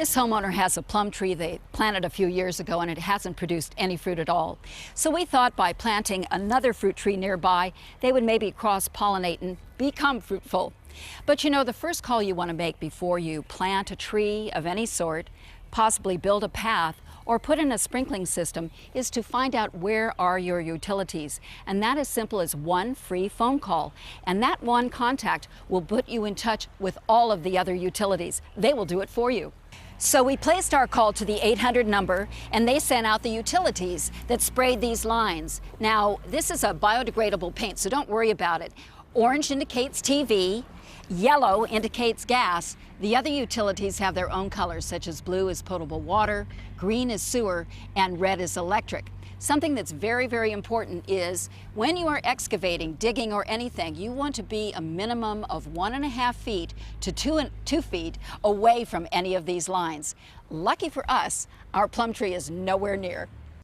This homeowner has a plum tree they planted a few years ago and it hasn't produced any fruit at all. So we thought by planting another fruit tree nearby, they would maybe cross-pollinate and become fruitful. But you know, the first call you want to make before you plant a tree of any sort, possibly build a path, or put in a sprinkling system is to find out where are your utilities. And that is simple as one free phone call. And that one contact will put you in touch with all of the other utilities. They will do it for you. So we placed our call to the 800 number and they sent out the utilities that sprayed these lines. Now, this is a biodegradable paint, so don't worry about it. Orange indicates TV, yellow indicates gas. The other utilities have their own colors, such as blue is potable water, green is sewer, and red is electric. Something that's very, very important is when you are excavating, digging, or anything, you want to be a minimum of 1.5 feet to 2 feet away from any of these lines. Lucky for us, our plum tree is nowhere near.